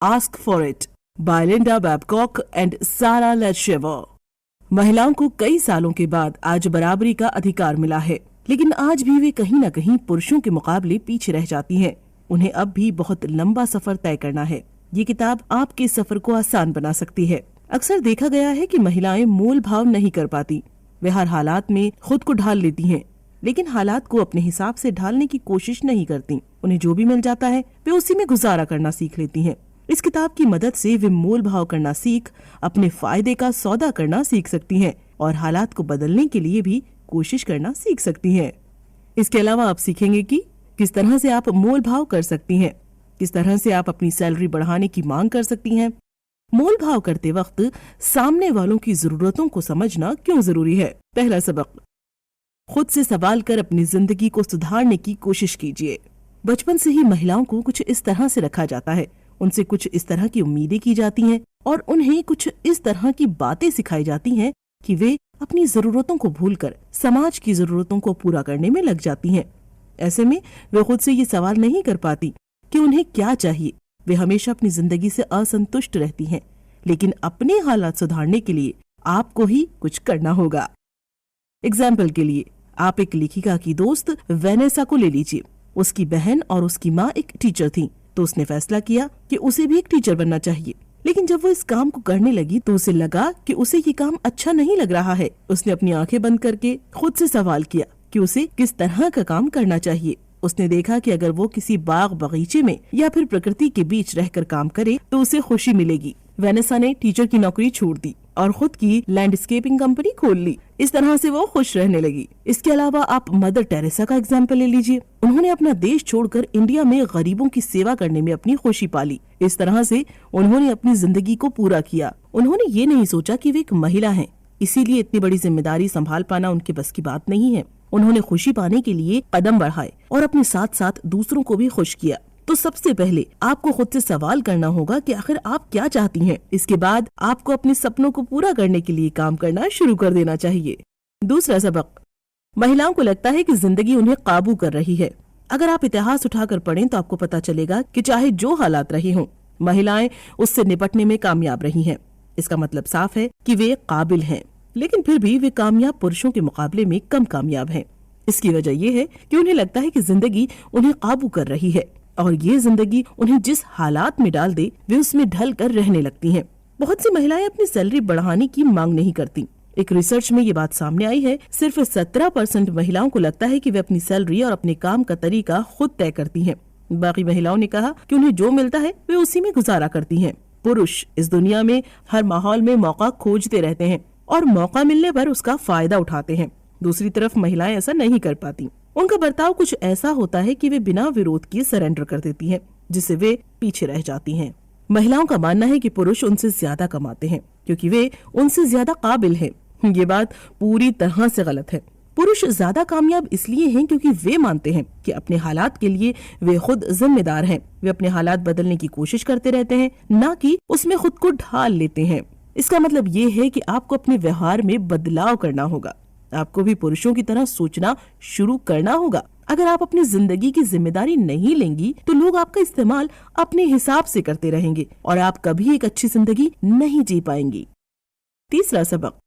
Ask for it by Linda Babcock and सारा लेशेवर। महिलाओं को कई सालों के बाद आज बराबरी का अधिकार मिला है, लेकिन आज भी वे कहीं न कहीं पुरुषों के मुकाबले पीछे रह जाती हैं। उन्हें अब भी बहुत लंबा सफर तय करना है। ये किताब आपके सफर को आसान बना सकती है। अक्सर देखा गया है कि महिलाएं मोल भाव नहीं कर पाती। वे हर हालात में खुद को ढाल लेती हैं, लेकिन हालात को अपने हिसाब से ढालने की कोशिश नहीं करती। उन्हें जो भी मिल जाता है वे उसी में गुजारा करना सीख लेती हैं। इस किताब की मदद से वे मोल भाव करना सीख अपने फायदे का सौदा करना सीख सकती हैं और हालात को बदलने के लिए भी कोशिश करना सीख सकती हैं। इसके अलावा आप सीखेंगे कि किस तरह से आप मोल भाव कर सकती हैं, किस तरह से आप अपनी सैलरी बढ़ाने की मांग कर सकती हैं। मोल भाव करते वक्त सामने वालों की जरूरतों को समझना क्यों जरूरी है। पहला सबक, खुद से सवाल कर अपनी जिंदगी को सुधारने की कोशिश कीजिए। बचपन से ही महिलाओं को कुछ इस तरह से रखा जाता है, उनसे कुछ इस तरह की उम्मीदें की जाती हैं और उन्हें कुछ इस तरह की बातें सिखाई जाती हैं कि वे अपनी जरूरतों को भूलकर समाज की जरूरतों को पूरा करने में लग जाती हैं। ऐसे में वे खुद से ये सवाल नहीं कर पाती कि उन्हें क्या चाहिए। वे हमेशा अपनी जिंदगी से असंतुष्ट रहती हैं, लेकिन अपने हालात सुधारने के लिए आपको ही कुछ करना होगा। एग्जाम्पल के लिए आप एक लेखिका की दोस्त वेनेसा को ले लीजिए। उसकी बहन और उसकी माँ एक टीचर थी, तो उसने फैसला किया कि उसे भी एक टीचर बनना चाहिए। लेकिन जब वो इस काम को करने लगी तो उसे लगा कि उसे ये काम अच्छा नहीं लग रहा है। उसने अपनी आंखें बंद करके खुद से सवाल किया कि उसे किस तरह का काम करना चाहिए। उसने देखा कि अगर वो किसी बाग बगीचे में या फिर प्रकृति के बीच रहकर काम करे तो उसे खुशी मिलेगी। वेनेसा ने टीचर की नौकरी छोड़ दी और खुद की लैंडस्केपिंग कंपनी खोल ली। इस तरह से वो खुश रहने लगी। इसके अलावा आप मदर टेरेसा का एग्जाम्पल ले लीजिए। उन्होंने अपना देश छोड़कर इंडिया में गरीबों की सेवा करने में अपनी खुशी पाली। इस तरह से उन्होंने अपनी जिंदगी को पूरा किया। उन्होंने ये नहीं सोचा कि वे एक महिला हैं, इसीलिए इतनी बड़ी जिम्मेदारी संभाल पाना उनके बस की बात नहीं है। उन्होंने खुशी पाने के लिए कदम बढ़ाए और अपने साथ साथ दूसरों को भी खुश किया। तो सबसे पहले आपको खुद से सवाल करना होगा कि आखिर आप क्या चाहती हैं। इसके बाद आपको अपने सपनों को पूरा करने के लिए काम करना शुरू कर देना चाहिए। दूसरा सबक, महिलाओं को लगता है कि जिंदगी उन्हें काबू कर रही है। अगर आप इतिहास उठाकर पढ़ें तो आपको पता चलेगा कि चाहे जो हालात रहे हों, महिलाएं उससे निपटने में कामयाब रही हैं। इसका मतलब साफ है कि वे काबिल हैं, लेकिन फिर भी वे कामयाब पुरुषों के मुकाबले में कम कामयाब हैं। इसकी वजह यह है कि उन्हें लगता है कि जिंदगी उन्हें काबू कर रही है और ये जिंदगी उन्हें जिस हालात में डाल दे वे उसमें ढल कर रहने लगती हैं। बहुत सी महिलाएं अपनी सैलरी बढ़ाने की मांग नहीं करती। एक रिसर्च में ये बात सामने आई है, सिर्फ 17% महिलाओं को लगता है कि वे अपनी सैलरी और अपने काम का तरीका खुद तय करती हैं। बाकी महिलाओं ने कहा कि उन्हें जो मिलता है वे उसी में गुजारा करती हैं। पुरुष इस दुनिया में हर माहौल में मौका खोजते रहते हैं और मौका मिलने पर उसका फायदा उठाते हैं। दूसरी तरफ महिलाएं ऐसा नहीं कर पाती। उनका बर्ताव कुछ ऐसा होता है कि वे बिना विरोध किए सरेंडर कर देती हैं, जिससे वे पीछे रह जाती हैं। महिलाओं का मानना है कि पुरुष उनसे ज्यादा कमाते हैं क्योंकि वे उनसे ज्यादा काबिल हैं। ये बात पूरी तरह से गलत है। पुरुष ज्यादा कामयाब इसलिए हैं क्योंकि वे मानते हैं कि अपने हालात के लिए वे खुद जिम्मेदार हैं। वे अपने हालात बदलने की कोशिश करते रहते हैं, ना कि उसमें खुद को ढाल लेते हैं। इसका मतलब ये है कि आपको अपने व्यवहार में बदलाव करना होगा। आपको भी पुरुषों की तरह सोचना शुरू करना होगा। अगर आप अपनी जिंदगी की जिम्मेदारी नहीं लेंगी तो लोग आपका इस्तेमाल अपने हिसाब से करते रहेंगे और आप कभी एक अच्छी जिंदगी नहीं जी पाएंगी। तीसरा सबक,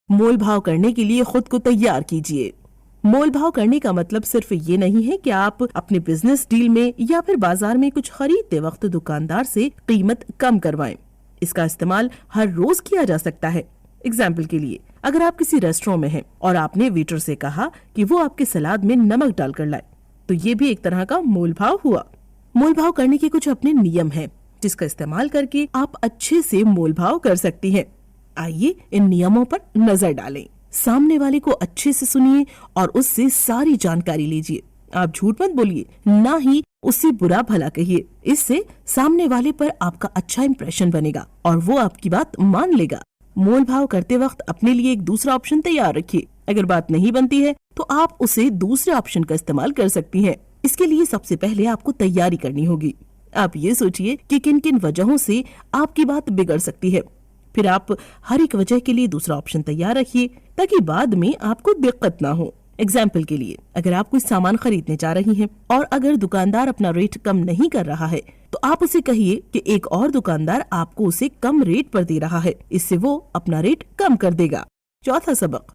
मोल भाव करने के लिए खुद को तैयार कीजिए। मोल भाव करने का मतलब सिर्फ ये नहीं है कि आप अपने बिजनेस डील में या फिर बाजार में कुछ खरीदते वक्त दुकानदार से कीमत कम करवाएं। इसका इस्तेमाल हर रोज किया जा सकता है। एग्जाम्पल के लिए, अगर आप किसी रेस्टोरेंट में हैं और आपने वेटर से कहा कि वो आपके सलाद में नमक डालकर लाए, तो ये भी एक तरह का मोल भाव हुआ। मोल भाव करने के कुछ अपने नियम हैं, जिसका इस्तेमाल करके आप अच्छे से मोल भाव कर सकती हैं। आइए इन नियमों पर नजर डालें। सामने वाले को अच्छे से सुनिए और उससे सारी जानकारी लीजिए। आप झूठ मत बोलिए, ना ही उससे बुरा भला कहिए। इससे सामने वाले पर आपका अच्छा इंप्रेशन बनेगा और वो आपकी बात मान लेगा। मोल भाव करते वक्त अपने लिए एक दूसरा ऑप्शन तैयार रखिए। अगर बात नहीं बनती है तो आप उसे दूसरे ऑप्शन का इस्तेमाल कर सकती हैं। इसके लिए सबसे पहले आपको तैयारी करनी होगी। आप ये सोचिए कि किन किन वजहों से आपकी बात बिगड़ सकती है। फिर आप हर एक वजह के लिए दूसरा ऑप्शन तैयार रखिए ताकि बाद में आपको दिक्कत ना हो। एग्जाम्पल के लिए, अगर आप कोई सामान खरीदने जा रही हैं और अगर दुकानदार अपना रेट कम नहीं कर रहा है तो आप उसे कहिए कि एक और दुकानदार आपको उसे कम रेट पर दे रहा है, इससे वो अपना रेट कम कर देगा। चौथा सबक,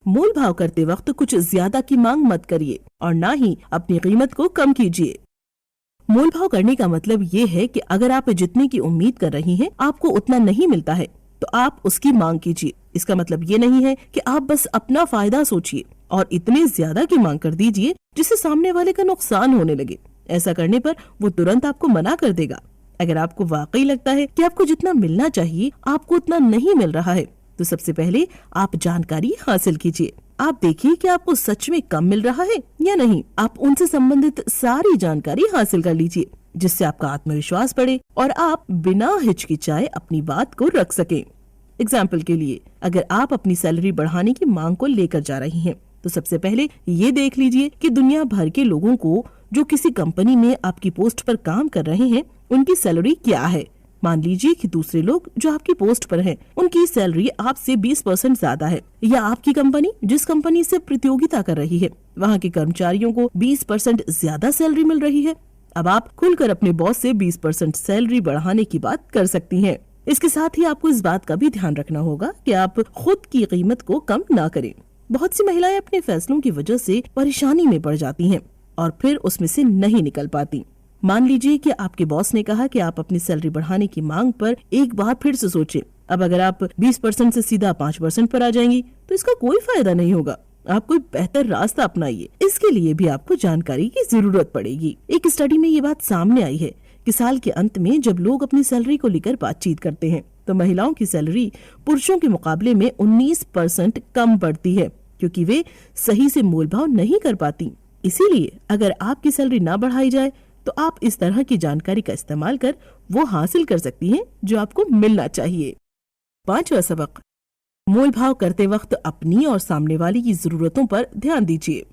मोल भाव करते वक्त कुछ ज्यादा की मांग मत करिए और ना ही अपनी कीमत को कम कीजिए। मोल भाव करने का मतलब ये है कि अगर आप जितने की उम्मीद कर रही हैं आपको उतना नहीं मिलता है तो आप उसकी मांग कीजिए। इसका मतलब ये नहीं है कि आप बस अपना फायदा सोचिए और इतने ज्यादा की मांग कर दीजिए जिससे सामने वाले का नुकसान होने लगे। ऐसा करने पर वो तुरंत आपको मना कर देगा। अगर आपको वाकई लगता है कि आपको जितना मिलना चाहिए आपको उतना नहीं मिल रहा है तो सबसे पहले आप जानकारी हासिल कीजिए। आप देखिए कि आपको सच में कम मिल रहा है या नहीं। आप उनसे संबंधित सारी जानकारी हासिल कर लीजिए जिससे आपका आत्मविश्वास बढ़े और आप बिना हिचकिचाए अपनी बात को रख सकें। एग्जाम्पल के लिए, अगर आप अपनी सैलरी बढ़ाने की मांग को लेकर जा रही हैं तो सबसे पहले ये देख लीजिए कि दुनिया भर के लोगों को जो किसी कंपनी में आपकी पोस्ट पर काम कर रहे हैं उनकी सैलरी क्या है। मान लीजिए कि दूसरे लोग जो आपकी पोस्ट पर हैं, उनकी सैलरी आपसे 20% ज्यादा है, या आपकी कंपनी जिस कंपनी से प्रतियोगिता कर रही है वहाँ के कर्मचारियों को 20% ज्यादा सैलरी मिल रही है। अब आप खुलकर अपने बॉस से 20% सैलरी बढ़ाने की बात कर सकती हैं। इसके साथ ही आपको इस बात का भी ध्यान रखना होगा कि आप खुद की कीमत को कम ना करें। बहुत सी महिलाएं अपने फैसलों की वजह से परेशानी में पड़ जाती हैं और फिर उसमें से नहीं निकल पाती। मान लीजिए कि आपके बॉस ने कहा कि आप अपनी सैलरी बढ़ाने की मांग पर एक बार फिर से सोचें। अब अगर आप 20% से सीधा 5% पर आ जाएंगी तो इसका कोई फायदा नहीं होगा। आप कोई बेहतर रास्ता अपनाइए। इसके लिए भी आपको जानकारी की जरूरत पड़ेगी। एक स्टडी में ये बात सामने आई है कि साल के अंत में जब लोग अपनी सैलरी को लेकर बातचीत करते हैं तो महिलाओं की सैलरी पुरुषों के मुकाबले में 19% कम बढ़ती है क्योंकि वे सही से मोल भाव नहीं कर पाती। इसीलिए अगर आपकी सैलरी ना बढ़ाई जाए तो आप इस तरह की जानकारी का इस्तेमाल कर वो हासिल कर सकती हैं जो आपको मिलना चाहिए। पांचवा सबक, मोल भाव करते वक्त अपनी और सामने वाले की जरूरतों पर ध्यान दीजिए।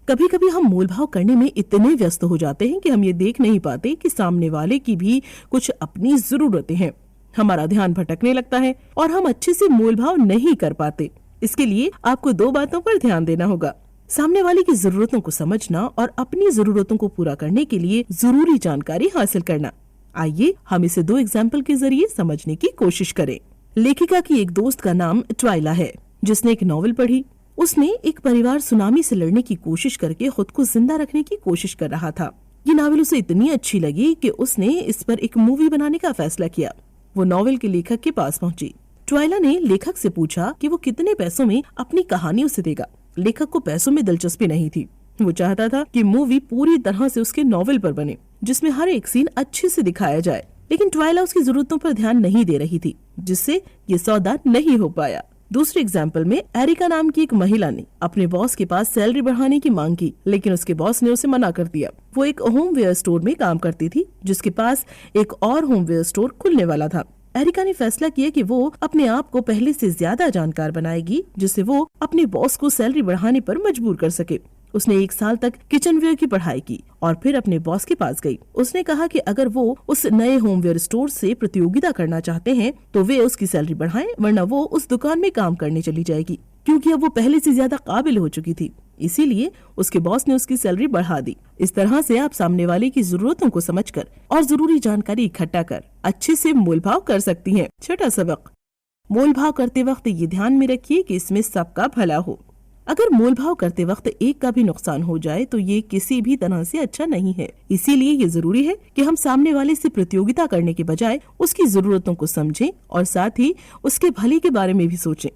कभी कभी हम मोल भाव करने में इतने व्यस्त हो जाते हैं कि हम ये देख नहीं पाते कि सामने वाले की भी कुछ अपनी जरूरतें हैं। हमारा ध्यान भटकने लगता है और हम अच्छे से मोल भाव नहीं कर पाते। इसके लिए आपको 2 बातों पर ध्यान देना होगा। सामने वाले की जरूरतों को समझना और अपनी जरूरतों को पूरा करने के लिए जरूरी जानकारी हासिल करना। आइए हम इसे 2 एग्जाम्पल के जरिए समझने की कोशिश करें। लेखिका की एक दोस्त का नाम ट्वाइला है जिसने एक नॉवेल पढ़ी। उसने एक परिवार सुनामी से लड़ने की कोशिश करके खुद को जिंदा रखने की कोशिश कर रहा था। ये नॉवेल उसे इतनी अच्छी लगी कि उसने इस पर एक मूवी बनाने का फैसला किया। वो नॉवेल के लेखक के पास पहुंची। ट्वाइला ने लेखक से पूछा कि वो कितने पैसों में अपनी कहानी उसे देगा। लेखक को पैसों में दिलचस्पी नहीं थी। वो चाहता था कि मूवी पूरी तरह से उसके नॉवेल पर बने जिसमें हर एक सीन अच्छे से दिखाया जाए, लेकिन ट्वाइला उसकी जरूरतों पर ध्यान नहीं दे रही थी जिससे ये सौदा नहीं हो पाया। दूसरे एग्जाम्पल में एरिका नाम की एक महिला ने अपने बॉस के पास सैलरी बढ़ाने की मांग की, लेकिन उसके बॉस ने उसे मना कर दिया। वो एक होमवेयर स्टोर में काम करती थी जिसके पास एक और होमवेयर स्टोर खुलने वाला था। एरिका ने फैसला किया कि वो अपने आप को पहले से ज्यादा जानकार बनाएगी जिससे वो अपने बॉस को सैलरी बढ़ाने पर मजबूर कर सके। उसने 1 साल तक किचनवेयर की पढ़ाई की और फिर अपने बॉस के पास गई। उसने कहा कि अगर वो उस नए होमवेयर स्टोर से प्रतियोगिता करना चाहते हैं तो वे उसकी सैलरी बढ़ाएं, वरना वो उस दुकान में काम करने चली जाएगी क्योंकि अब वो पहले से ज्यादा काबिल हो चुकी थी। इसीलिए उसके बॉस ने उसकी सैलरी बढ़ा दी। इस तरह से आप सामने वाले की जरूरतों को समझकर और जरूरी जानकारी इकट्ठा कर अच्छे से मोल भाव कर सकती हैं। छठा सबक, मोल भाव करते वक्त ये ध्यान में रखिए कि इसमें सबका भला हो। अगर मोल भाव करते वक्त एक का भी नुकसान हो जाए तो ये किसी भी तरह से अच्छा नहीं है। इसीलिए ये जरूरी है कि हम सामने वाले से प्रतियोगिता करने के बजाय उसकी जरूरतों को समझें और साथ ही उसके भले के बारे में भी सोचें।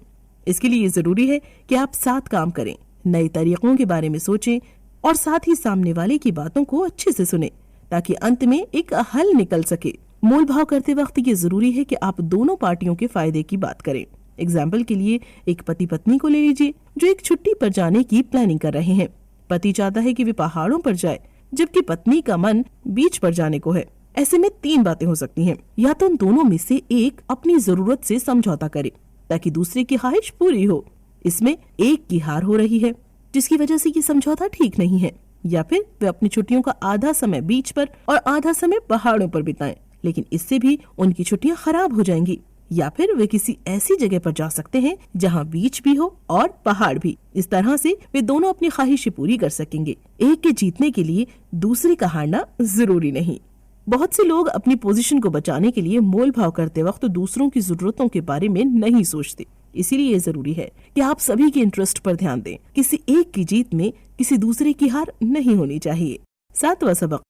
इसके लिए ये जरूरी है कि आप साथ काम करें, नए तरीकों के बारे में सोचें और साथ ही सामने वाले की बातों को अच्छे से सुने ताकि अंत में एक हल निकल सके। मोल भाव करते वक्त ये जरूरी है कि आप दोनों पार्टियों के फायदे की बात करें। एग्जाम्पल के लिए एक पति पत्नी को ले लीजिए जो एक छुट्टी पर जाने की प्लानिंग कर रहे हैं। पति चाहता है कि वे पहाड़ों पर जाए जबकि पत्नी का मन बीच पर जाने को है। ऐसे में 3 बातें हो सकती हैं। या तो उन दोनों में से एक अपनी जरूरत से समझौता करे ताकि दूसरे की ख्वाहिश पूरी हो। इसमें एक की हार हो रही है जिसकी वजह से ये समझौता ठीक नहीं है। या फिर वे अपनी छुट्टियों का आधा समय बीच पर और आधा समय पहाड़ों पर बिताएं, लेकिन इससे भी उनकी छुट्टियां खराब हो जाएंगी। या फिर वे किसी ऐसी जगह पर जा सकते हैं जहां बीच भी हो और पहाड़ भी। इस तरह से वे दोनों अपनी ख्वाहिशें पूरी कर सकेंगे। एक के जीतने के लिए दूसरे का हारना जरूरी नहीं। बहुत से लोग अपनी पोजीशन को बचाने के लिए मोल भाव करते वक्त दूसरों की जरूरतों के बारे में नहीं सोचते। इसीलिए ये जरूरी है कि आप सभी के इंटरेस्ट पर ध्यान दें। किसी एक की जीत में किसी दूसरे की हार नहीं होनी चाहिए। 7वां सबक,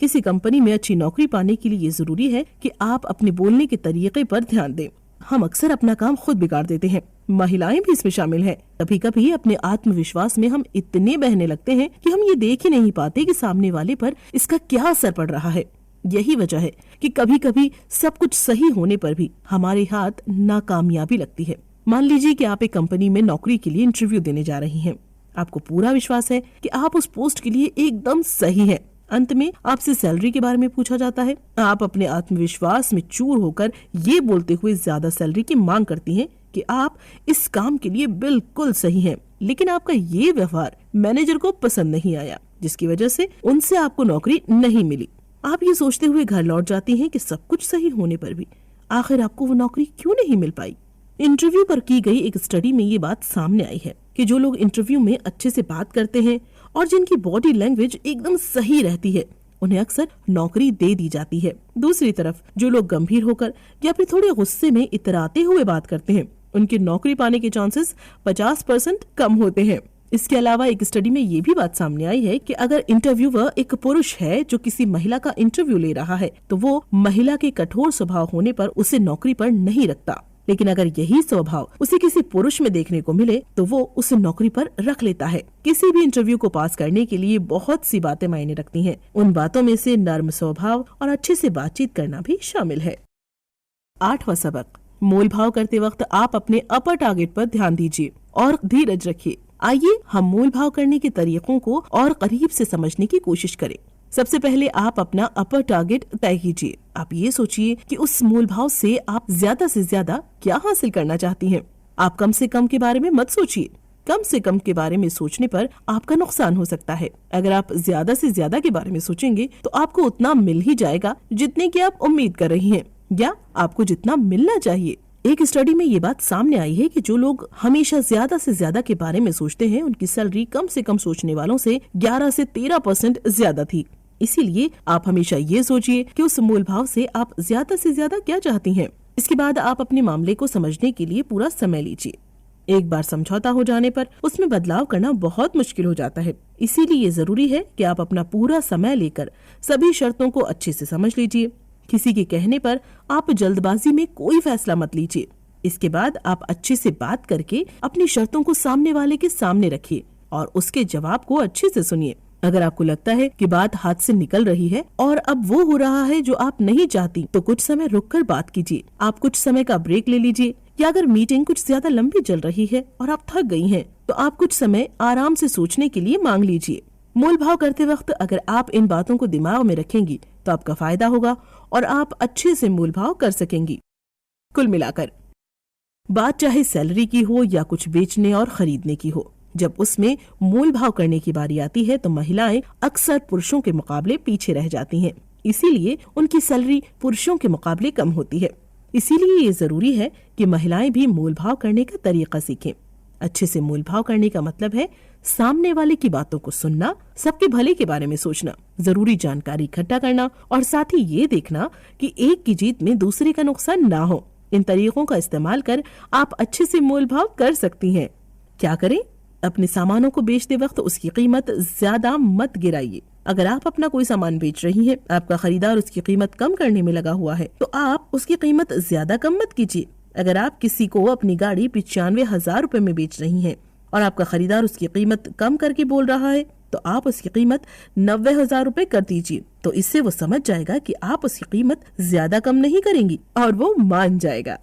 किसी कंपनी में अच्छी नौकरी पाने के लिए ये जरूरी है कि आप अपने बोलने के तरीके पर ध्यान दें। हम अक्सर अपना काम खुद बिगाड़ देते हैं, महिलाएं भी इसमें शामिल हैं। कभी कभी अपने आत्मविश्वास में हम इतने बहने लगते हैं कि हम ये देख ही नहीं पाते कि सामने वाले पर इसका क्या असर पड़ रहा है। यही वजह है कि कभी कभी सब कुछ सही होने पर भी हमारे हाथ नाकामयाबी लगती है। मान लीजिए कि आप एक कंपनी में नौकरी के लिए इंटरव्यू देने जा रही हैं। आपको पूरा विश्वास है कि आप उस पोस्ट के लिए एकदम सही हैं। अंत में आपसे सैलरी के बारे में पूछा जाता है। आप अपने आत्मविश्वास में चूर होकर ये बोलते हुए ज्यादा सैलरी की मांग करती हैं कि आप इस काम के लिए बिल्कुल सही हैं, लेकिन आपका ये व्यवहार मैनेजर को पसंद नहीं आया, जिसकी वजह से उनसे आपको नौकरी नहीं मिली। आप ये सोचते हुए घर लौट जाती हैं कि सब कुछ सही होने पर भी आखिर आपको वो नौकरी क्यों नहीं मिल पाई। इंटरव्यू पर की गई एक स्टडी में ये बात सामने आई है कि जो लोग इंटरव्यू में अच्छे से बात करते हैं और जिनकी बॉडी लैंग्वेज एकदम सही रहती है, उन्हें अक्सर नौकरी दे दी जाती है। दूसरी तरफ जो लोग गंभीर होकर या फिर थोड़े गुस्से में इतराते हुए बात करते हैं, उनके नौकरी पाने के चांसेस 50% कम होते हैं। इसके अलावा एक स्टडी में ये भी बात सामने आई है कि अगर इंटरव्यूअर एक पुरुष है जो किसी महिला का इंटरव्यू ले रहा है, तो वो महिला के कठोर स्वभाव होने पर उसे नौकरी पर नहीं रखता। लेकिन अगर यही स्वभाव उसे किसी पुरुष में देखने को मिले तो वो उसे नौकरी पर रख लेता है। किसी भी इंटरव्यू को पास करने के लिए बहुत सी बातें मायने रखती हैं। उन बातों में से नर्म स्वभाव और अच्छे से बातचीत करना भी शामिल है। 8वां सबक, मोल भाव करते वक्त आप अपने अपर टारगेट पर ध्यान दीजिए और धीरज रखिए। आइए हम मोल भाव करने के तरीकों को और करीब से समझने की कोशिश करें। सबसे पहले आप अपना अपर टारगेट तय कीजिए। आप ये सोचिए कि उस मोल भाव से आप ज्यादा से ज्यादा क्या हासिल करना चाहती हैं। आप कम से कम के बारे में मत सोचिए। कम से कम के बारे में सोचने पर आपका नुकसान हो सकता है। अगर आप ज्यादा से ज्यादा के बारे में सोचेंगे तो आपको उतना मिल ही जाएगा जितने की आप उम्मीद कर रही हैं, या आपको जितना मिलना चाहिए। एक स्टडी में ये बात सामने आई है कि जो लोग हमेशा ज्यादा से ज्यादा के बारे में सोचते हैं, उनकी सैलरी कम से कम सोचने वालों से 11 से 13% ज्यादा थी। इसीलिए आप हमेशा ये सोचिए कि उस मूल भाव से आप ज्यादा से ज्यादा क्या चाहती हैं। इसके बाद आप अपने मामले को समझने के लिए पूरा समय लीजिए। एक बार समझौता हो जाने पर उसमें बदलाव करना बहुत मुश्किल हो जाता है। इसीलिए ये जरूरी है कि आप अपना पूरा समय लेकर सभी शर्तों को अच्छे से समझ लीजिए। किसी के कहने पर आप जल्दबाजी में कोई फैसला मत लीजिए। इसके बाद आप अच्छे से बात करके अपनी शर्तों को सामने वाले के सामने रखिए और उसके जवाब को अच्छे से सुनिए। अगर आपको लगता है कि बात हाथ से निकल रही है और अब वो हो रहा है जो आप नहीं चाहती, तो कुछ समय रुककर बात कीजिए। आप कुछ समय का ब्रेक ले लीजिए, या अगर मीटिंग कुछ ज्यादा लंबी चल रही है और आप थक गई हैं, तो आप कुछ समय आराम से सोचने के लिए मांग लीजिए। मोल भाव करते वक्त अगर आप इन बातों को दिमाग में रखेंगी तो आपका फायदा होगा और आप अच्छे से मोल भाव कर सकेंगी। कुल मिलाकर बात चाहे सैलरी की हो या कुछ बेचने और खरीदने की हो, जब उसमें मोल भाव करने की बारी आती है तो महिलाएं अक्सर पुरुषों के मुकाबले पीछे रह जाती हैं। इसीलिए उनकी सैलरी पुरुषों के मुकाबले कम होती है। इसीलिए ये जरूरी है कि महिलाएं भी मोल भाव करने का तरीका सीखें। अच्छे से मोल भाव करने का मतलब है सामने वाले की बातों को सुनना, सबके भले के बारे में सोचना, जरूरी जानकारी इकट्ठा करना और साथ ही ये देखना कि एक की जीत में दूसरे का नुकसान ना हो। इन तरीकों का इस्तेमाल कर आप अच्छे से मोल भाव कर सकती हैं। क्या करें? अपने सामानों को बेचते वक्त उसकी कीमत ज्यादा मत गिराइए। अगर आप अपना कोई सामान बेच रही हैं, आपका खरीदार उसकी कीमत कम करने में लगा हुआ है, तो आप उसकी कीमत ज्यादा कम मत कीजिए। अगर आप किसी को अपनी गाड़ी 95,000 रुपए में बेच रही हैं और आपका खरीदार उसकी कीमत कम करके बोल रहा है, तो आप उसकी कीमत 90,000 रुपए कर दीजिए। तो इससे वो समझ जाएगा कि आप उसकी कीमत ज्यादा कम नहीं करेंगी और वो मान जाएगा।